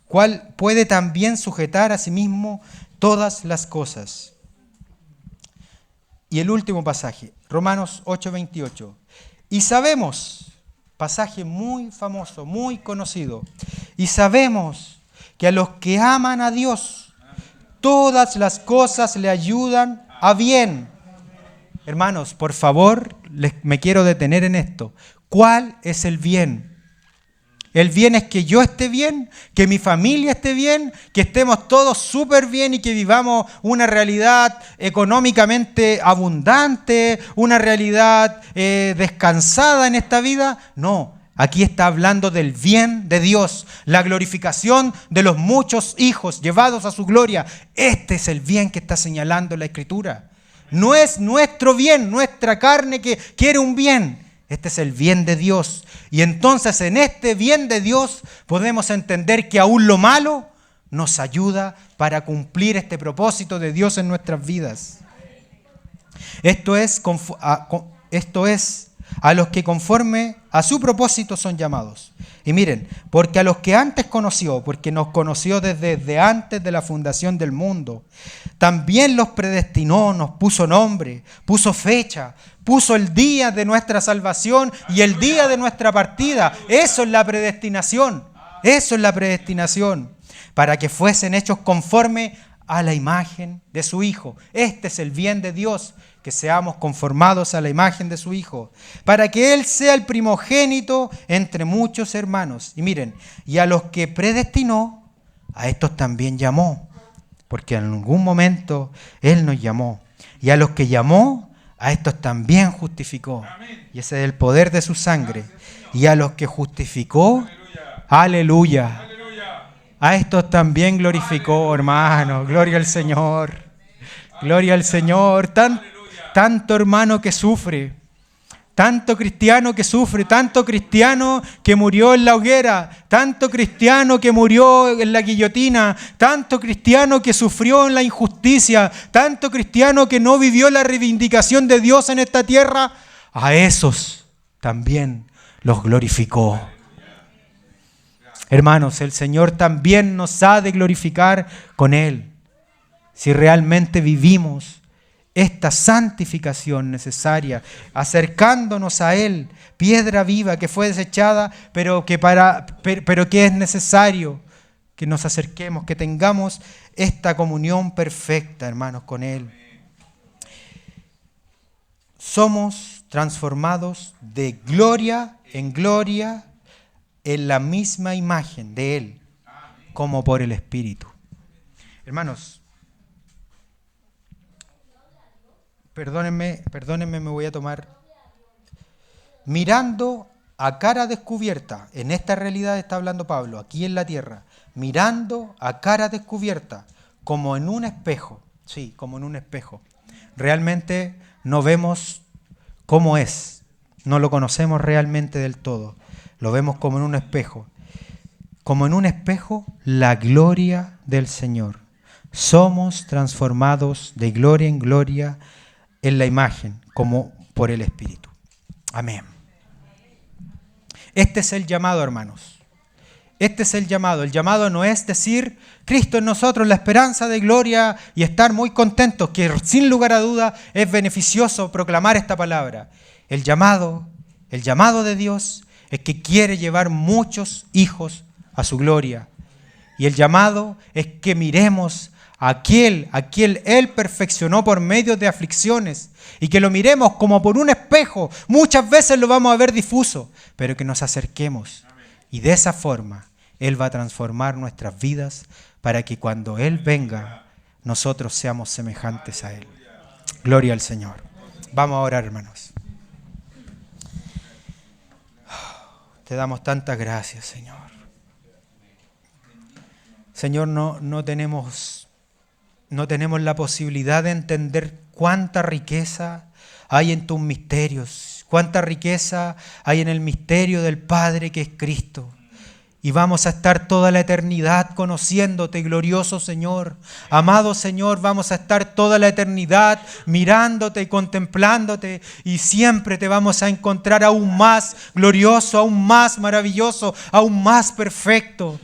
cual puede también sujetar a sí mismo todas las cosas. Y el último pasaje, Romanos 8:28. Y sabemos, pasaje muy famoso, muy conocido. Y sabemos que a los que aman a Dios, todas las cosas le ayudan a bien. Hermanos, por favor, me quiero detener en esto. ¿Cuál es el bien? El bien es que yo esté bien, que mi familia esté bien, que estemos todos súper bien y que vivamos una realidad económicamente abundante, una realidad descansada en esta vida. No, aquí está hablando del bien de Dios, la glorificación de los muchos hijos llevados a su gloria. Este es el bien que está señalando la Escritura. No es nuestro bien, nuestra carne que quiere un bien. Este es el bien de Dios. Y entonces en este bien de Dios podemos entender que aún lo malo nos ayuda para cumplir este propósito de Dios en nuestras vidas. Esto es a los que conforme a su propósito son llamados. Y miren, porque a los que antes conoció, porque nos conoció desde antes de la fundación del mundo, también los predestinó, nos puso nombre, puso fecha, puso el día de nuestra salvación y el día de nuestra partida. Eso es la predestinación. Eso es la predestinación. Para que fuesen hechos conforme a la imagen de su Hijo. Este es el bien de Dios, que seamos conformados a la imagen de su Hijo, para que Él sea el primogénito entre muchos hermanos. Y miren, y a los que predestinó, a estos también llamó, porque en algún momento Él nos llamó. Y a los que llamó, a estos también justificó. Y ese es el poder de su sangre. Y a los que justificó, aleluya. A estos también glorificó, hermano. Gloria al Señor. Gloria al Señor. Tanto hermano que sufre, tanto cristiano que sufre, tanto cristiano que murió en la hoguera, tanto cristiano que murió en la guillotina, tanto cristiano que sufrió en la injusticia, tanto cristiano que no vivió la reivindicación de Dios en esta tierra. A esos también los glorificó. Hermanos, el Señor también nos ha de glorificar con Él, si realmente vivimos esta santificación necesaria, acercándonos a Él, piedra viva que fue desechada, pero que es necesario que nos acerquemos, que tengamos esta comunión perfecta, hermanos, con Él. Somos transformados de gloria en la misma imagen de Él, como por el Espíritu. Hermanos, Perdónenme, me voy a tomar. Mirando a cara descubierta, en esta realidad está hablando Pablo, aquí en la tierra, mirando a cara descubierta, como en un espejo, sí, como en un espejo. Realmente no vemos cómo es, no lo conocemos realmente del todo, lo vemos como en un espejo. Como en un espejo, la gloria del Señor. Somos transformados de gloria en gloria en la imagen, como por el Espíritu. Amén. Este es el llamado, hermanos. Este es el llamado. El llamado no es decir, Cristo en nosotros, la esperanza de gloria, y estar muy contentos, que sin lugar a duda es beneficioso proclamar esta palabra. El llamado de Dios es que quiere llevar muchos hijos a su gloria. Y el llamado es que miremos a aquel Él perfeccionó por medio de aflicciones, y que lo miremos como por un espejo. Muchas veces lo vamos a ver difuso, pero que nos acerquemos. Y de esa forma Él va a transformar nuestras vidas para que cuando Él venga, nosotros seamos semejantes a Él. Gloria al Señor. Vamos a orar, hermanos. Te damos tantas gracias, Señor. Señor, no tenemos la posibilidad de entender cuánta riqueza hay en tus misterios, cuánta riqueza hay en el misterio del Padre que es Cristo. Y vamos a estar toda la eternidad conociéndote, glorioso Señor. Amado Señor, vamos a estar toda la eternidad mirándote y contemplándote, y siempre te vamos a encontrar aún más glorioso, aún más maravilloso, aún más perfecto.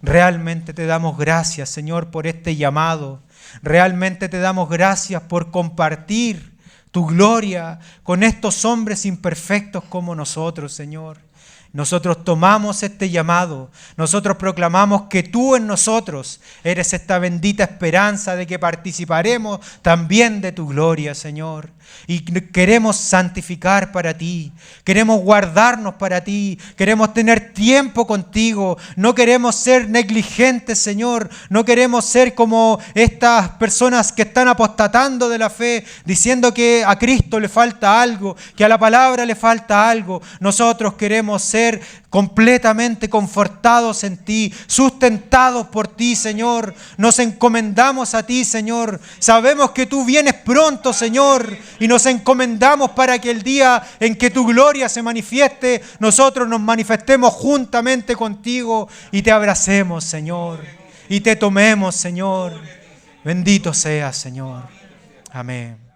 Realmente te damos gracias, Señor, por este llamado. Realmente te damos gracias por compartir tu gloria con estos hombres imperfectos como nosotros, Señor. Nosotros tomamos este llamado, nosotros proclamamos que tú en nosotros eres esta bendita esperanza de que participaremos también de tu gloria, Señor. Y queremos santificar para ti, queremos guardarnos para ti, queremos tener tiempo contigo, no queremos ser negligentes, Señor, no queremos ser como estas personas que están apostatando de la fe, diciendo que a Cristo le falta algo, que a la palabra le falta algo. Nosotros queremos queremos ser completamente confortados en ti, sustentados por ti, Señor. Nos encomendamos a ti, Señor. Sabemos que tú vienes pronto, Señor, y nos encomendamos para que el día en que tu gloria se manifieste, nosotros nos manifestemos juntamente contigo y te abracemos, Señor, y te tomemos, Señor. Bendito seas, Señor. Amén.